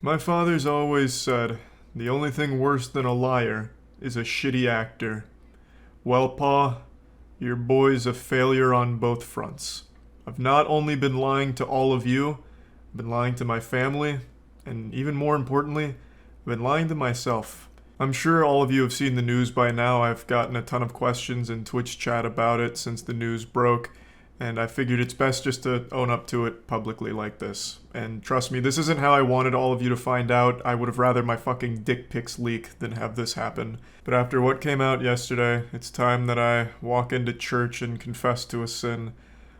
My father's always said, the only thing worse than a liar is a shitty actor. Well, Pa, your boy's a failure on both fronts. I've not only been lying to all of you, I've been lying to my family, and even more importantly, I've been lying to myself. I'm sure all of you have seen the news by now. I've gotten a ton of questions in Twitch chat about it since the news broke, and I figured it's best just to own up to it publicly like this. And trust me, this isn't how I wanted all of you to find out. I would have rather my fucking dick pics leak than have this happen. But after what came out yesterday, it's time that I walk into church and confess to a sin.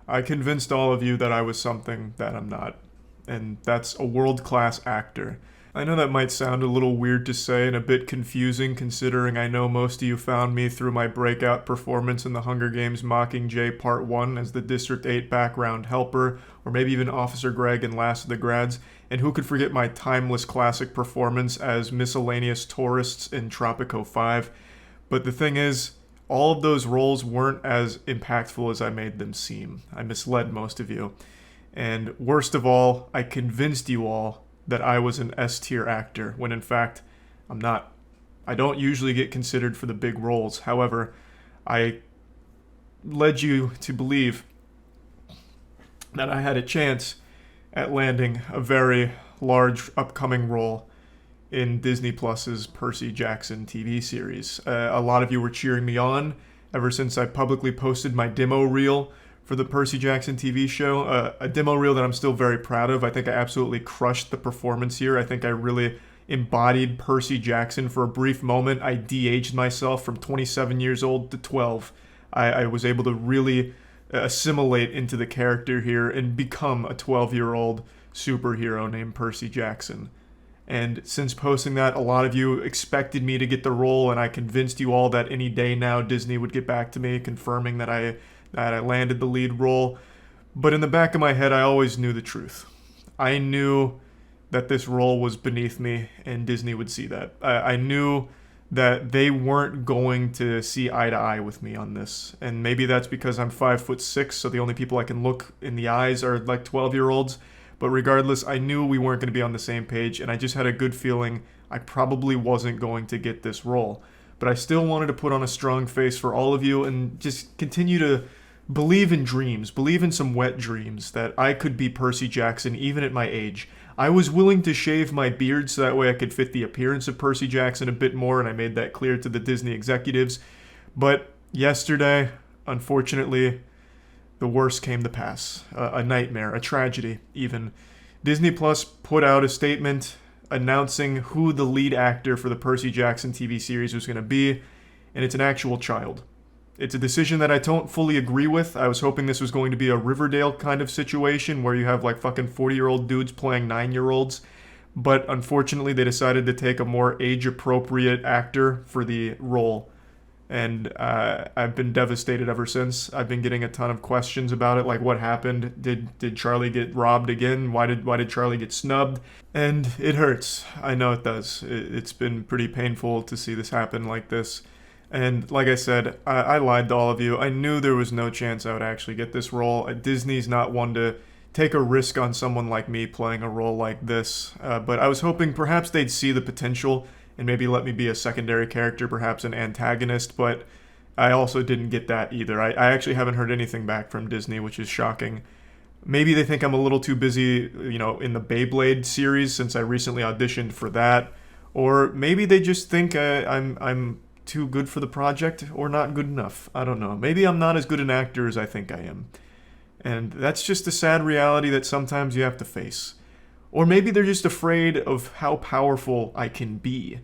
I convinced all of you that I was something that I'm not. And that's a world-class actor. I know that might sound a little weird to say and a bit confusing considering I know most of you found me through my breakout performance in the Hunger Games Mockingjay Part 1 as the District 8 background helper, or maybe even Officer Greg in Last of the Grads, and who could forget my timeless classic performance as miscellaneous tourists in Tropico 5. But the thing is, all of those roles weren't as impactful as I made them seem. I misled most of you. And worst of all, I convinced you all that I was an S-tier actor, when in fact, I'm not. I don't usually get considered for the big roles. However, I led you to believe that I had a chance at landing a very large upcoming role in Disney Plus's Percy Jackson TV series. A lot of you were cheering me on ever since I publicly posted my demo reel for the Percy Jackson TV show, a demo reel that I'm still very proud of. I think I absolutely crushed the performance here. I think I really embodied Percy Jackson for a brief moment. I de-aged myself from 27 years old to 12. I was able to really assimilate into the character here and become a 12-year-old superhero named Percy Jackson. And since posting that, a lot of you expected me to get the role, and I convinced you all that any day now Disney would get back to me confirming that I landed the lead role. But in the back of my head, I always knew the truth. I knew that this role was beneath me and Disney would see that. I knew that they weren't going to see eye to eye with me on this. And maybe that's because I'm 5'6", so the only people I can look in the eyes are like 12-year-olds. But regardless, I knew we weren't going to be on the same page, and I just had a good feeling I probably wasn't going to get this role. But I still wanted to put on a strong face for all of you and just continue to believe in dreams, believe in some wet dreams that I could be Percy Jackson even at my age. I was willing to shave my beard so that way I could fit the appearance of Percy Jackson a bit more, and I made that clear to the Disney executives. But yesterday, unfortunately, the worst came to pass. A nightmare, a tragedy, even. Disney Plus put out a statement announcing who the lead actor for the Percy Jackson TV series was going to be, and it's an actual child. It's a decision that I don't fully agree with. I was hoping this was going to be a Riverdale kind of situation where you have like fucking 40-year-old dudes playing 9-year-olds, but unfortunately they decided to take a more age-appropriate actor for the role. And I've been devastated ever since. I've been getting a ton of questions about it, like what happened? Did Charlie get robbed again? Why did Charlie get snubbed? And it hurts. I know it does. It's been pretty painful to see this happen like this. And like I said, I lied to all of you. I knew there was no chance I would actually get this role. Disney's not one to take a risk on someone like me playing a role like this. But I was hoping perhaps they'd see the potential and maybe let me be a secondary character, perhaps an antagonist, but I also didn't get that either. I actually haven't heard anything back from Disney, which is shocking. Maybe they think I'm a little too busy, in the Beyblade series since I recently auditioned for that, or maybe they just think I'm too good for the project or not good enough. I don't know. Maybe I'm not as good an actor as I think I am. And that's just a sad reality that sometimes you have to face. Or maybe they're just afraid of how powerful I can be.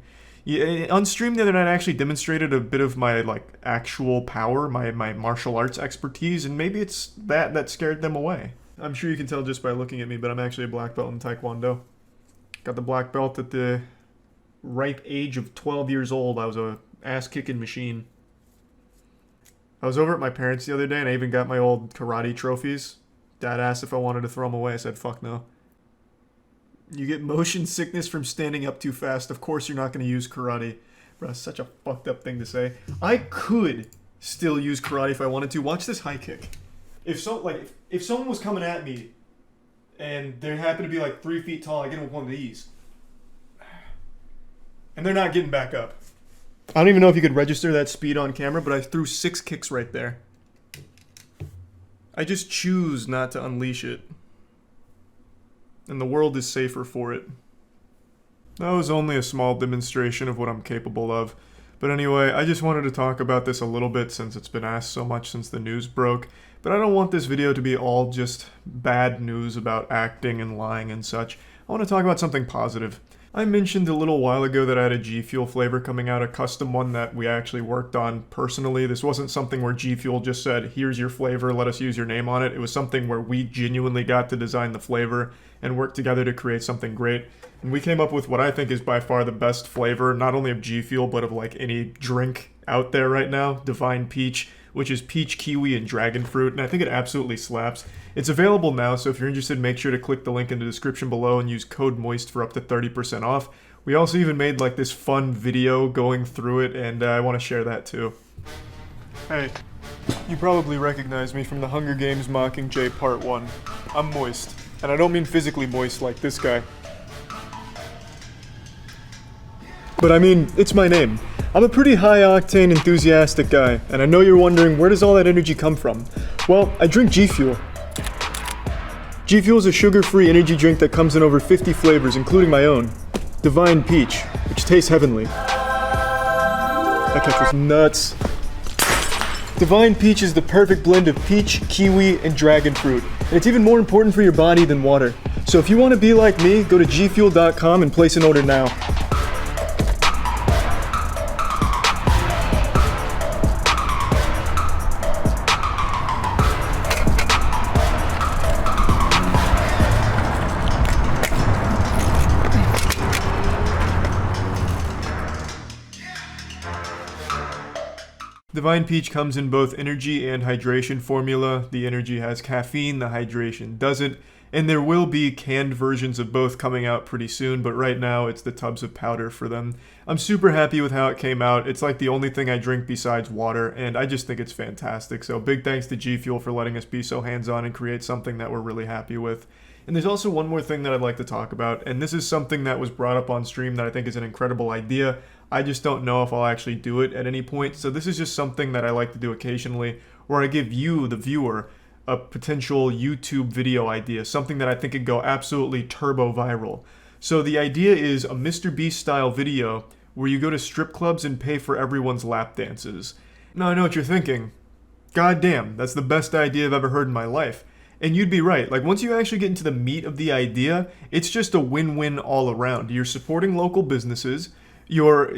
On stream the other night, I actually demonstrated a bit of my actual power, my martial arts expertise, and maybe it's that scared them away. I'm sure you can tell just by looking at me, but I'm actually a black belt in Taekwondo. Got the black belt at the ripe age of 12 years old. I was a ass-kicking machine. I was over at my parents the other day, and I even got my old karate trophies. Dad asked if I wanted to throw them away. I said, fuck no. You get motion sickness from standing up too fast. Of course you're not going to use karate. Bro, that's such a fucked up thing to say. I could still use karate if I wanted to. Watch this high kick. If someone was coming at me and they happened to be 3 feet tall, I get him with one of these. And they're not getting back up. I don't even know if you could register that speed on camera, but I threw 6 kicks right there. I just choose not to unleash it. And the world is safer for it. That was only a small demonstration of what I'm capable of. But anyway, I just wanted to talk about this a little bit since it's been asked so much since the news broke. But I don't want this video to be all just bad news about acting and lying and such. I want to talk about something positive. I mentioned a little while ago that I had a GFuel flavor coming out, a custom one that we actually worked on personally. This wasn't something where GFuel just said, here's your flavor, let us use your name on it. It was something where we genuinely got to design the flavor and work together to create something great. And we came up with what I think is by far the best flavor, not only of GFuel, but of like any drink out there right now, Divine Peach, which is peach, kiwi, and dragon fruit, and I think it absolutely slaps. It's available now, so if you're interested, make sure to click the link in the description below and use code MOIST for up to 30% off. We also even made like this fun video going through it, and I want to share that too. Hey, you probably recognize me from the Hunger Games Mockingjay Part 1. I'm moist, and I don't mean physically moist like this guy. But I mean, it's my name. I'm a pretty high-octane, enthusiastic guy, and I know you're wondering, where does all that energy come from? Well, I drink GFuel. GFuel is a sugar-free energy drink that comes in over 50 flavors, including my own, Divine Peach, which tastes heavenly. That catch was nuts. Divine Peach is the perfect blend of peach, kiwi, and dragon fruit, and it's even more important for your body than water. So if you want to be like me, go to gfuel.com and place an order now. Divine Peach comes in both energy and hydration formula. The energy has caffeine, the hydration doesn't, and there will be canned versions of both coming out pretty soon, but right now it's the tubs of powder for them. I'm super happy with how it came out. It's like the only thing I drink besides water, and I just think it's fantastic. So big thanks to GFuel for letting us be so hands-on and create something that we're really happy with. And there's also one more thing that I'd like to talk about, and this is something that was brought up on stream that I think is an incredible idea. I just don't know if I'll actually do it at any point, so this is just something that I like to do occasionally, where I give you, the viewer, a potential YouTube video idea, something that I think could go absolutely turbo viral. So the idea is a Mr. Beast style video where you go to strip clubs and pay for everyone's lap dances. Now I know what you're thinking. God damn, that's the best idea I've ever heard in my life. And you'd be right. Like, once you actually get into the meat of the idea, it's just a win-win all around. You're supporting local businesses. You're,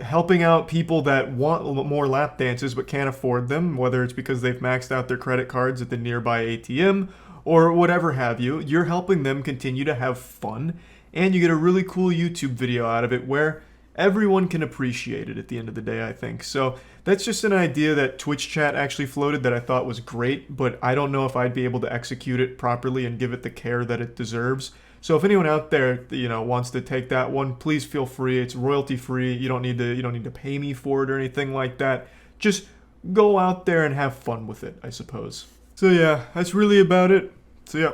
helping out people that want more lap dances but can't afford them, whether it's because they've maxed out their credit cards at the nearby ATM or whatever have you. You're helping them continue to have fun, and you get a really cool YouTube video out of it where everyone can appreciate it at the end of the day, I think. So that's just an idea that Twitch chat actually floated that I thought was great, but I don't know if I'd be able to execute it properly and give it the care that it deserves. So if anyone out there, wants to take that one, please feel free. It's royalty free. You don't need to pay me for it or anything like that. Just go out there and have fun with it, I suppose. So yeah, that's really about it. So yeah.